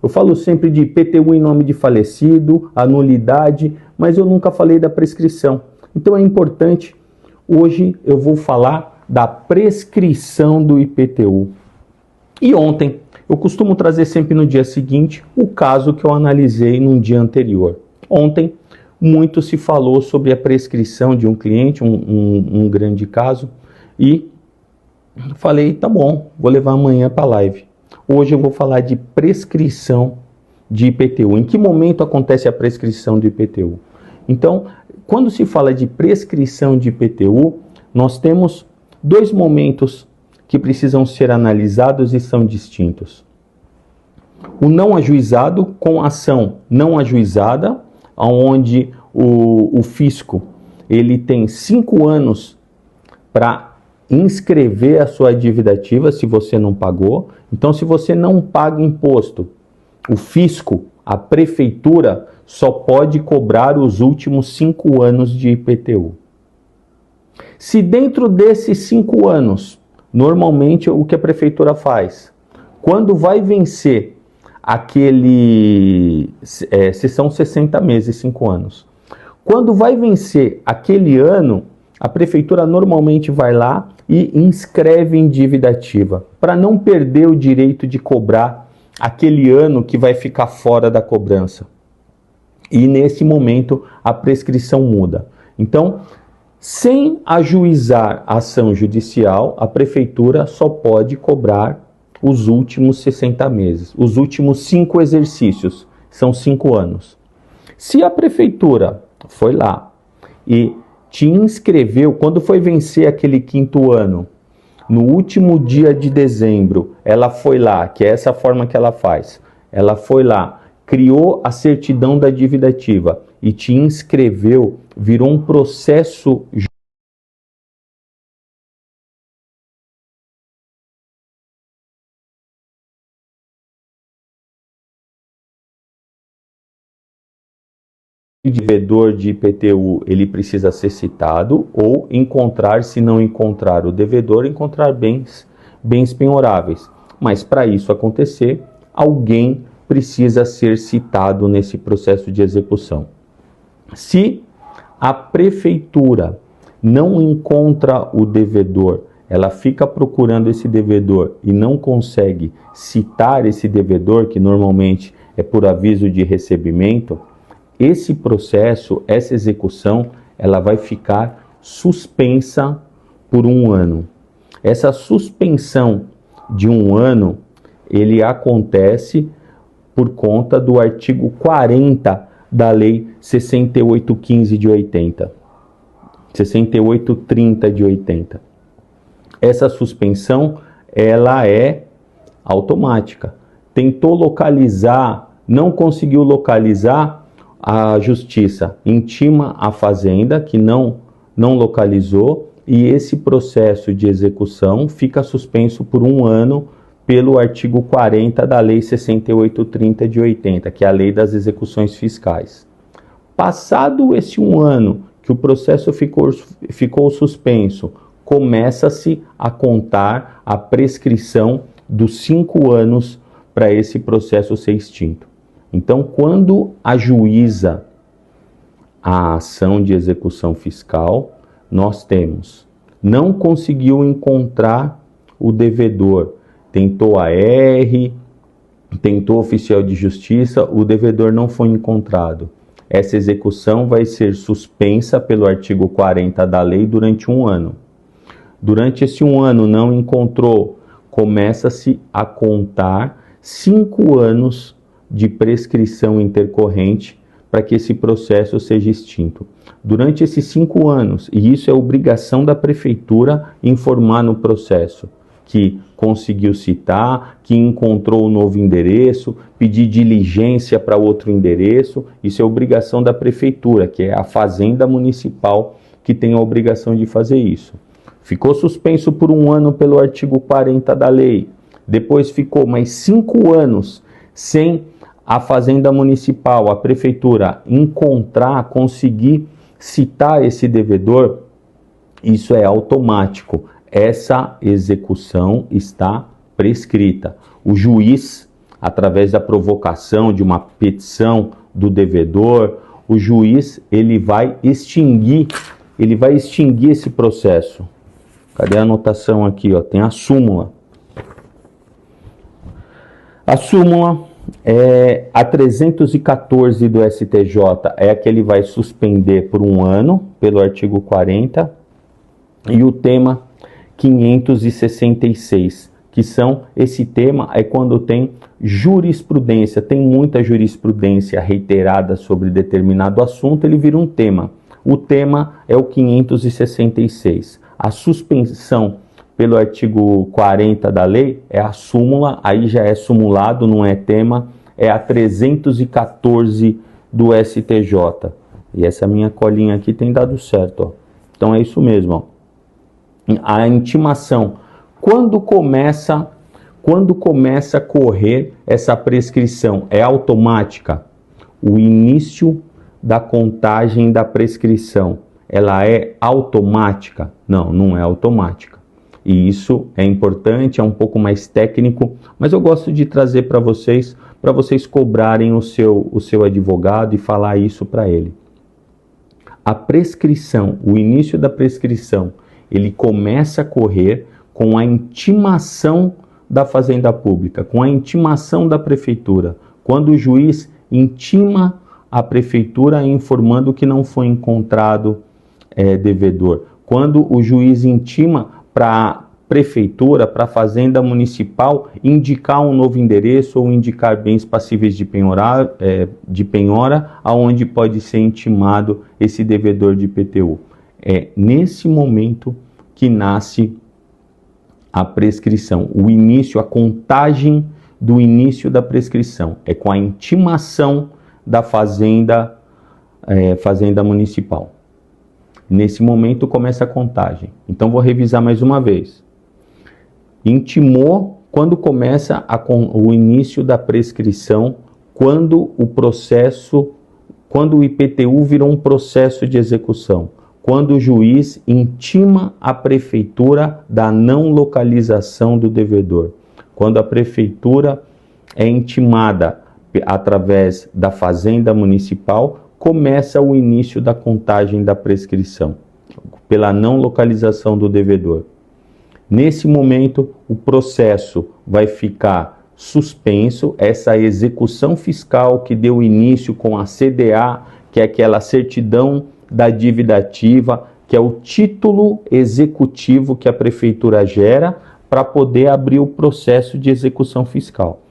Eu falo sempre de IPTU em nome de falecido, anulidade, mas eu nunca falei da prescrição. Então é importante, hoje eu vou falar da prescrição do IPTU. E ontem, eu costumo trazer sempre no dia seguinte o caso que eu analisei no dia anterior. Ontem, muito se falou sobre a prescrição de um cliente, um grande caso, e falei, tá bom, vou levar amanhã para a live. Hoje eu vou falar de prescrição de IPTU. Em que momento acontece a prescrição de IPTU? Então, quando se fala de prescrição de IPTU, nós temos dois momentos que precisam ser analisados e são distintos. O não ajuizado com ação não ajuizada, onde o fisco ele tem 5 anos para inscrever a sua dívida ativa se você não pagou. Então, se você não paga imposto, o fisco, a prefeitura, só pode cobrar os últimos 5 anos de IPTU. Se dentro desses 5 anos, normalmente o que a prefeitura faz? Quando vai vencer se são 60 meses, 5 anos. Quando vai vencer aquele ano, a prefeitura normalmente vai lá e inscreve em dívida ativa, para não perder o direito de cobrar aquele ano que vai ficar fora da cobrança. E nesse momento a prescrição muda. Então, sem ajuizar a ação judicial, a prefeitura só pode cobrar os últimos 60 meses, os últimos 5 exercícios, são 5 anos. Se a prefeitura foi lá e te inscreveu, quando foi vencer aquele 5º ano, no último dia de dezembro, ela foi lá, que é essa forma que ela faz, ela foi lá, criou a certidão da dívida ativa e te inscreveu, virou um processo o devedor de IPTU, ele precisa ser citado ou encontrar, se não encontrar o devedor, encontrar bens penhoráveis. Mas para isso acontecer, alguém precisa ser citado nesse processo de execução. Se a prefeitura não encontra o devedor, ela fica procurando esse devedor e não consegue citar esse devedor, que normalmente é por aviso de recebimento, esse processo, essa execução, ela vai ficar suspensa por 1 ano. Essa suspensão de 1 ano, ele acontece por conta do artigo 40 da Lei 6815 de 80. 6830 de 80. Essa suspensão, ela é automática. Tentou localizar, não conseguiu localizar, a justiça intima a fazenda que não localizou e esse processo de execução fica suspenso por 1 ano pelo artigo 40 da Lei 6830 de 80, que é a Lei das Execuções Fiscais. Passado esse 1 ano que o processo ficou suspenso, começa-se a contar a prescrição dos 5 anos para esse processo ser extinto. Então, quando ajuiza a ação de execução fiscal, nós temos, não conseguiu encontrar o devedor, tentou AR, tentou oficial de justiça, o devedor não foi encontrado. Essa execução vai ser suspensa pelo artigo 40 da lei durante 1 ano. Durante esse 1 ano não encontrou, começa-se a contar 5 anos de prescrição intercorrente para que esse processo seja extinto. Durante esses 5 anos, e isso é obrigação da prefeitura informar no processo, que conseguiu citar, que encontrou um novo endereço, pedir diligência para outro endereço, isso é obrigação da prefeitura, que é a fazenda municipal que tem a obrigação de fazer isso. Ficou suspenso por 1 ano pelo artigo 40 da lei, depois ficou mais 5 anos sem a fazenda municipal, a prefeitura, encontrar, conseguir citar esse devedor, isso é automático. Essa execução está prescrita. O juiz através da provocação de uma petição do devedor, o juiz ele vai extinguir esse processo. Cadê a anotação aqui? Ó? Tem a súmula. A súmula é a 314 do STJ, é a que ele vai suspender por 1 ano, pelo artigo 40, e o tema 566, que esse tema é quando tem jurisprudência, tem muita jurisprudência reiterada sobre determinado assunto, ele vira um tema. O tema é o 566. A suspensão pelo artigo 40 da lei é a súmula, aí já é sumulado, não é tema, é a 314 do STJ. E essa minha colinha aqui tem dado certo, ó. Então é isso mesmo, ó. A intimação, quando começa a correr essa prescrição, é automática? O início da contagem da prescrição, ela é automática? Não, não é automática. E isso é importante, é um pouco mais técnico, mas eu gosto de trazer para vocês cobrarem o seu advogado e falar isso para ele. A prescrição, o início da prescrição, ele começa a correr com a intimação da Fazenda Pública, com a intimação da Prefeitura. Quando o juiz intima a Prefeitura informando que não foi encontrado devedor. Quando o juiz intima para a Prefeitura, para a Fazenda Municipal, indicar um novo endereço ou indicar bens passíveis de penhora, aonde pode ser intimado esse devedor de IPTU. É nesse momento que nasce a prescrição, o início, a contagem do início da prescrição. É com a intimação da Fazenda Municipal. Nesse momento começa a contagem. Então vou revisar mais uma vez. Intimou quando começa o início da prescrição, quando o IPTU virou um processo de execução. Quando o juiz intima a Prefeitura da não localização do devedor. Quando a Prefeitura é intimada através da Fazenda Municipal, começa o início da contagem da prescrição, pela não localização do devedor. Nesse momento, o processo vai ficar suspenso, essa execução fiscal que deu início com a CDA, que é aquela certidão da dívida ativa, que é o título executivo que a Prefeitura gera para poder abrir o processo de execução fiscal.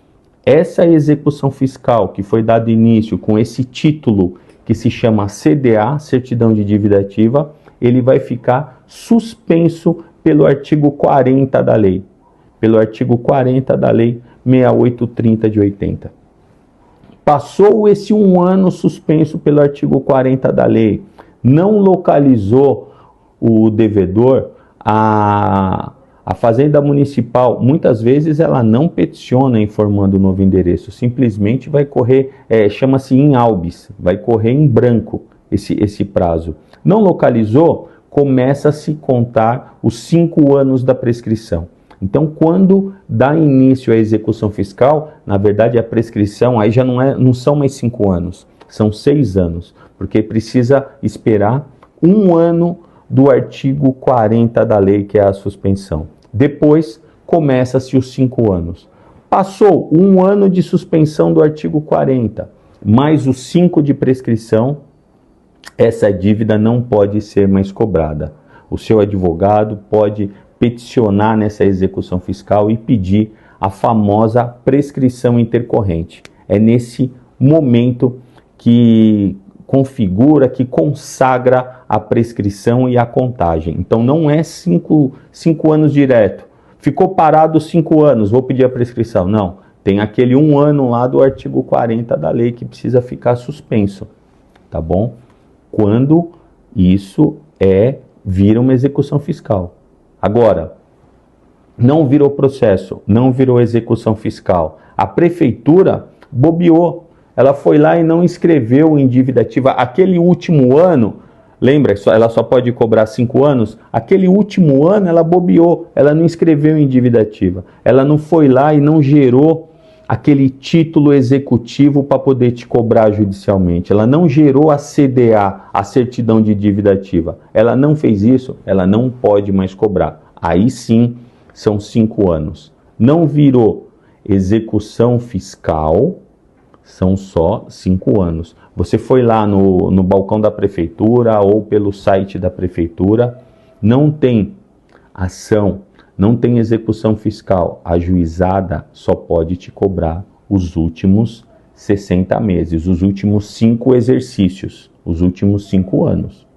Essa execução fiscal que foi dado início com esse título que se chama CDA, Certidão de Dívida Ativa, ele vai ficar suspenso pelo artigo 40 da lei. Pelo artigo 40 da lei 6830 de 80. Passou esse 1 ano suspenso pelo artigo 40 da lei, não localizou o devedor, a Fazenda Municipal, muitas vezes ela não peticiona informando o novo endereço, simplesmente vai correr, chama-se in albis, vai correr em branco esse prazo. Não localizou, começa a se contar os 5 anos da prescrição. Então, quando dá início à execução fiscal, na verdade a prescrição aí já não são mais 5 anos, são 6 anos, porque precisa esperar 1 ano do artigo 40 da lei, que é a suspensão. Depois, começa-se os 5 anos. Passou 1 ano de suspensão do artigo 40, mais os 5 de prescrição, essa dívida não pode ser mais cobrada. O seu advogado pode peticionar nessa execução fiscal e pedir a famosa prescrição intercorrente. É nesse momento que configura, que consagra a prescrição e a contagem. Então não é 5 anos direto. Ficou parado 5 anos, vou pedir a prescrição. Não, tem aquele 1 ano lá do artigo 40 da lei que precisa ficar suspenso, tá bom? Quando isso vira uma execução fiscal. Agora, não virou processo, não virou execução fiscal. A Prefeitura bobeou. Ela foi lá e não inscreveu em dívida ativa. Aquele último ano, lembra, ela só pode cobrar 5 anos? Aquele último ano ela bobeou, ela não inscreveu em dívida ativa. Ela não foi lá e não gerou aquele título executivo para poder te cobrar judicialmente. Ela não gerou a CDA, a certidão de dívida ativa. Ela não fez isso, ela não pode mais cobrar. Aí sim, são 5 anos. Não virou execução fiscal, são só 5 anos. Você foi lá no balcão da prefeitura ou pelo site da prefeitura, não tem ação, não tem execução fiscal, a juizada só pode te cobrar os últimos 60 meses, os últimos 5 exercícios, os últimos 5 anos.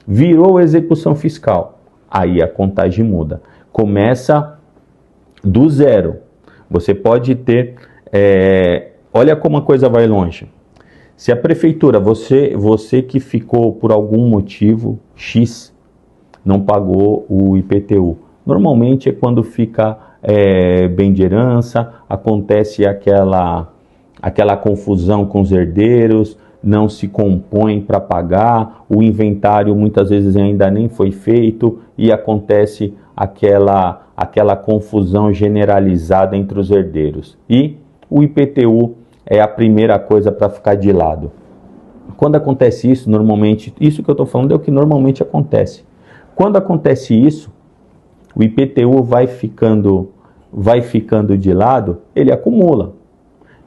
Virou execução fiscal, aí a contagem muda. Começa do zero. Você pode ter... olha como a coisa vai longe. Se a prefeitura, você que ficou por algum motivo X, não pagou o IPTU. Normalmente é quando fica bem de herança, acontece aquela confusão com os herdeiros, não se compõe para pagar, o inventário muitas vezes ainda nem foi feito e acontece aquela confusão generalizada entre os herdeiros. E o IPTU é a primeira coisa para ficar de lado. Quando acontece isso, normalmente, isso que eu estou falando é o que normalmente acontece. Quando acontece isso, o IPTU vai ficando de lado, ele acumula.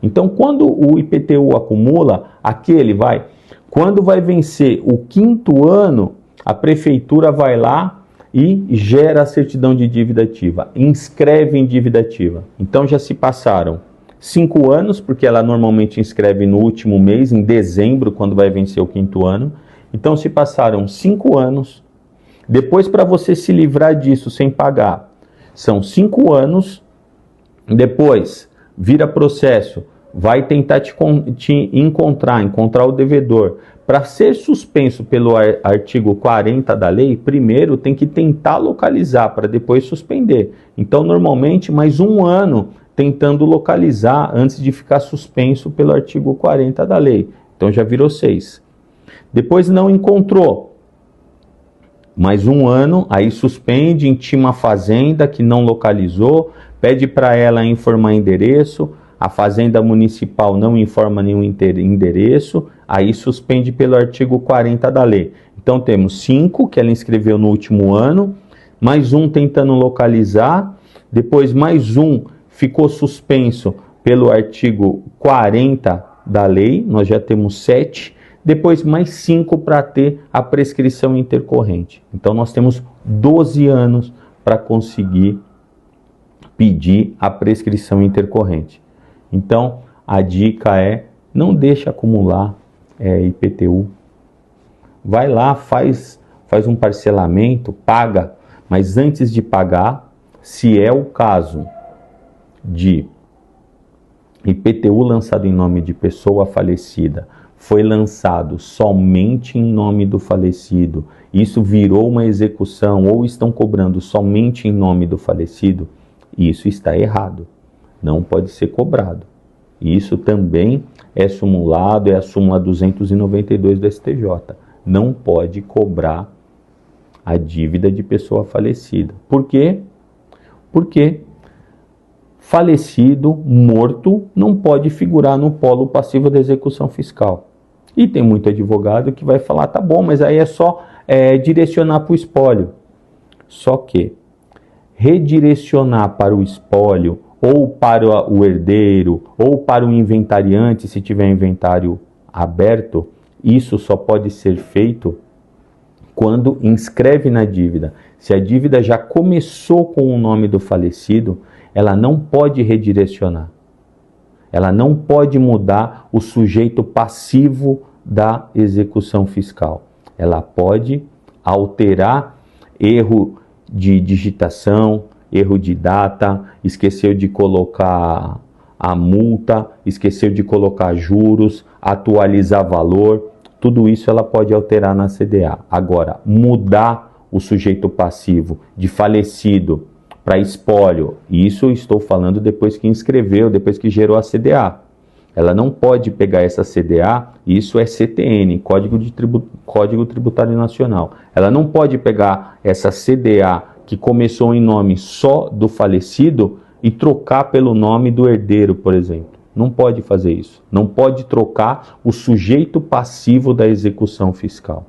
Então, quando o IPTU acumula, quando vai vencer o 5º ano, a prefeitura vai lá e gera a certidão de dívida ativa, inscreve em dívida ativa. Então, já se passaram 5 anos, porque ela normalmente inscreve no último mês, em dezembro, quando vai vencer o 5º ano. Então, se passaram 5 anos. Depois, para você se livrar disso sem pagar, são 5 anos. Depois, vira processo, vai tentar te encontrar o devedor. Para ser suspenso pelo artigo 40 da lei, primeiro tem que tentar localizar, para depois suspender. Então, normalmente, mais 1 ano tentando localizar antes de ficar suspenso pelo artigo 40 da lei. Então, já virou 6. Depois não encontrou. Mais 1 ano, aí suspende, intima a fazenda que não localizou, pede para ela informar endereço, a fazenda municipal não informa nenhum endereço, aí suspende pelo artigo 40 da lei. Então temos 5 que ela inscreveu no último ano, mais 1 tentando localizar, depois mais 1 ficou suspenso pelo artigo 40 da lei, nós já temos 7, depois mais 5 para ter a prescrição intercorrente. Então nós temos 12 anos para conseguir pedir a prescrição intercorrente. Então a dica é, não deixa acumular IPTU. Vai lá, faz um parcelamento, paga, mas antes de pagar, se é o caso de IPTU lançado em nome de pessoa falecida, foi lançado somente em nome do falecido, isso virou uma execução ou estão cobrando somente em nome do falecido, isso está errado, não pode ser cobrado. Isso também é sumulado, é a súmula 292 do STJ. Não pode cobrar a dívida de pessoa falecida. Por quê? Porque falecido, morto, não pode figurar no polo passivo da execução fiscal. E tem muito advogado que vai falar, tá bom, mas aí é só direcionar para o espólio. Só que redirecionar para o espólio, ou para o herdeiro, ou para o inventariante, se tiver inventário aberto, isso só pode ser feito quando inscreve na dívida. Se a dívida já começou com o nome do falecido, ela não pode redirecionar. Ela não pode mudar o sujeito passivo da execução fiscal. Ela pode alterar erro de digitação, erro de data, esqueceu de colocar a multa, esqueceu de colocar juros, atualizar valor, tudo isso ela pode alterar na CDA. Agora, mudar o sujeito passivo de falecido para espólio, isso estou falando depois que inscreveu, depois que gerou a CDA. Ela não pode pegar essa CDA, isso é CTN, Código Tributário Nacional. Ela não pode pegar essa CDA que começou em nome só do falecido e trocar pelo nome do herdeiro, por exemplo. Não pode fazer isso. Não pode trocar o sujeito passivo da execução fiscal.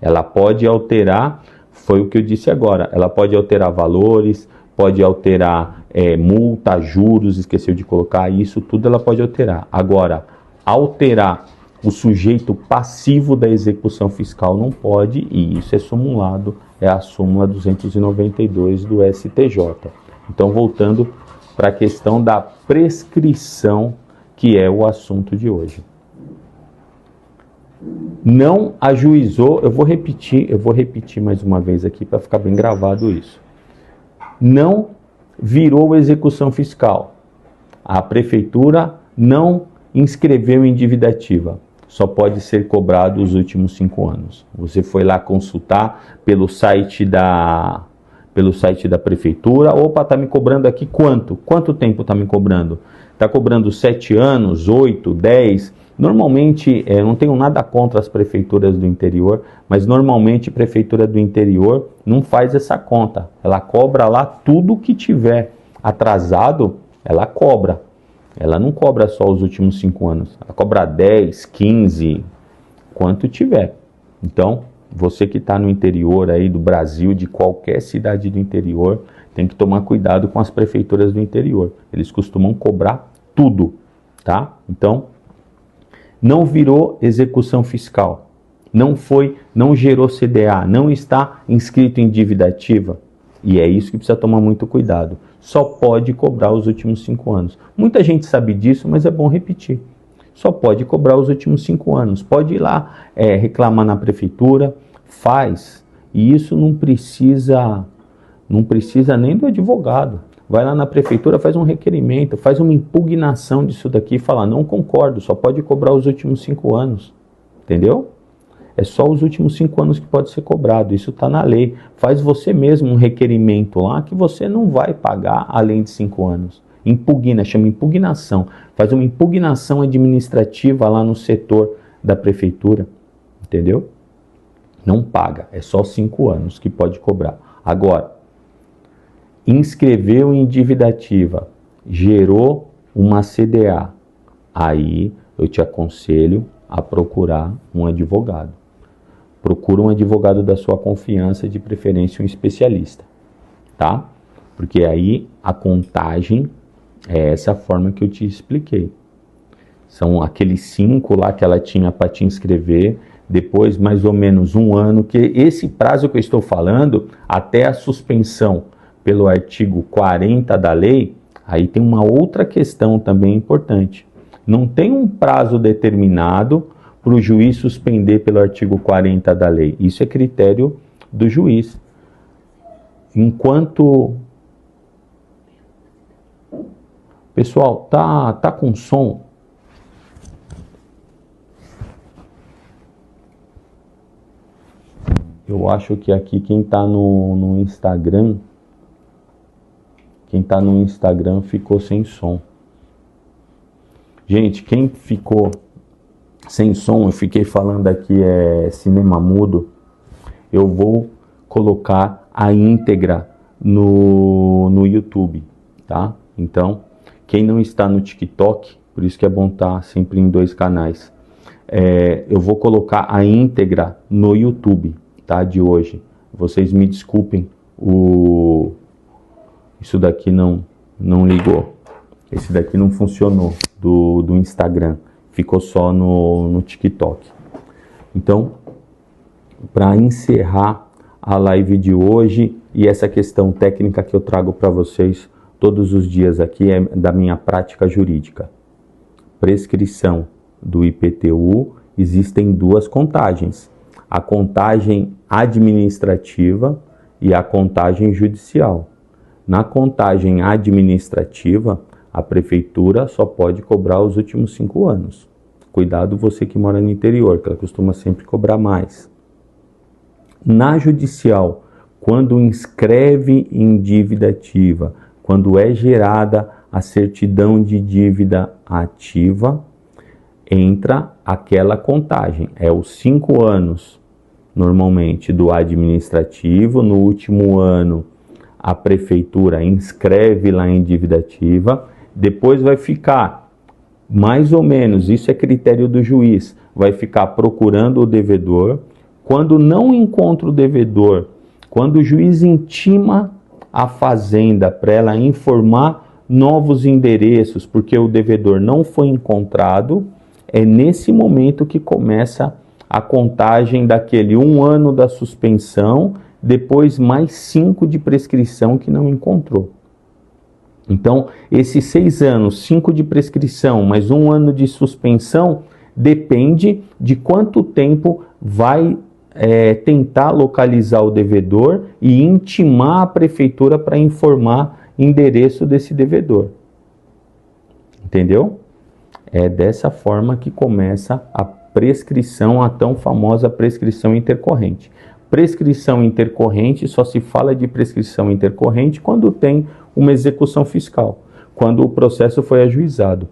Ela pode alterar, foi o que eu disse agora, ela pode alterar valores, pode alterar multa, juros, esqueceu de colocar isso, tudo ela pode alterar. Agora, alterar o sujeito passivo da execução fiscal não pode, e isso é sumulado, é a súmula 292 do STJ. Então, voltando para a questão da prescrição, que é o assunto de hoje. Não ajuizou, eu vou repetir mais uma vez aqui para ficar bem gravado isso. Não virou execução fiscal. A prefeitura não inscreveu em dívida ativa. Só pode ser cobrado os últimos 5 anos. Você foi lá consultar pelo site da prefeitura. Opa, está me cobrando aqui quanto? Quanto tempo está me cobrando? Está cobrando 7 anos, 8, 10? Normalmente, não tenho nada contra as prefeituras do interior, mas normalmente a prefeitura do interior não faz essa conta. Ela cobra lá tudo que tiver atrasado, ela cobra. Ela não cobra só os últimos 5 anos. Ela cobra 10, 15, quanto tiver. Então, você que está no interior aí do Brasil, de qualquer cidade do interior, tem que tomar cuidado com as prefeituras do interior. Eles costumam cobrar tudo, tá? Então, não virou execução fiscal. Não gerou CDA, não está inscrito em dívida ativa. E é isso que precisa tomar muito cuidado. Só pode cobrar os últimos 5 anos. Muita gente sabe disso, mas é bom repetir. Só pode cobrar os últimos 5 anos. Pode ir lá reclamar na prefeitura, faz. E isso não precisa nem do advogado. Vai lá na prefeitura, faz um requerimento, faz uma impugnação disso daqui e fala, não concordo, só pode cobrar os últimos 5 anos. Entendeu? É só os últimos 5 anos que pode ser cobrado, isso está na lei. Faz você mesmo um requerimento lá que você não vai pagar além de 5 anos. Impugna, chama impugnação. Faz uma impugnação administrativa lá no setor da prefeitura, entendeu? Não paga, é só 5 anos que pode cobrar. Agora, inscreveu em dívida ativa, gerou uma CDA, aí eu te aconselho a procurar um advogado. Procura um advogado da sua confiança, de preferência um especialista, tá? Porque aí a contagem é essa forma que eu te expliquei. São aqueles 5 lá que ela tinha para te inscrever, depois mais ou menos 1 ano, que esse prazo que eu estou falando, até a suspensão pelo artigo 40 da lei, aí tem uma outra questão também importante. Não tem um prazo determinado para o juiz suspender pelo artigo 40 da lei. Isso é critério do juiz. Enquanto... Pessoal, tá com som? Eu acho que aqui quem está no Instagram... Quem está no Instagram ficou sem som. Gente, quem ficou sem som, eu fiquei falando aqui cinema mudo, eu vou colocar a íntegra no YouTube, tá? Então, quem não está no TikTok, por isso que é bom estar sempre em 2 canais, eu vou colocar a íntegra no YouTube, tá? De hoje. Vocês me desculpem, isso daqui não ligou. Esse daqui não funcionou do Instagram. Ficou só no TikTok. Então, para encerrar a live de hoje e essa questão técnica que eu trago para vocês todos os dias aqui é da minha prática jurídica. Prescrição do IPTU, existem 2 contagens. A contagem administrativa e a contagem judicial. Na contagem administrativa, a prefeitura só pode cobrar os últimos 5 anos. Cuidado você que mora no interior, que ela costuma sempre cobrar mais. Na judicial, quando inscreve em dívida ativa, quando é gerada a certidão de dívida ativa, entra aquela contagem. É os 5 anos, normalmente, do administrativo. No último ano, a prefeitura inscreve lá em dívida ativa, depois vai ficar mais ou menos, isso é critério do juiz, vai ficar procurando o devedor. Quando não encontra o devedor, quando o juiz intima a fazenda para ela informar novos endereços, porque o devedor não foi encontrado, é nesse momento que começa a contagem daquele 1 ano da suspensão, depois mais 5 de prescrição que não encontrou. Então, esses 6 anos, 5 de prescrição, mais 1 ano de suspensão, depende de quanto tempo vai tentar localizar o devedor e intimar a prefeitura para informar endereço desse devedor. Entendeu? É dessa forma que começa a prescrição, a tão famosa prescrição intercorrente. Prescrição intercorrente, só se fala de prescrição intercorrente quando tem uma execução fiscal, quando o processo foi ajuizado.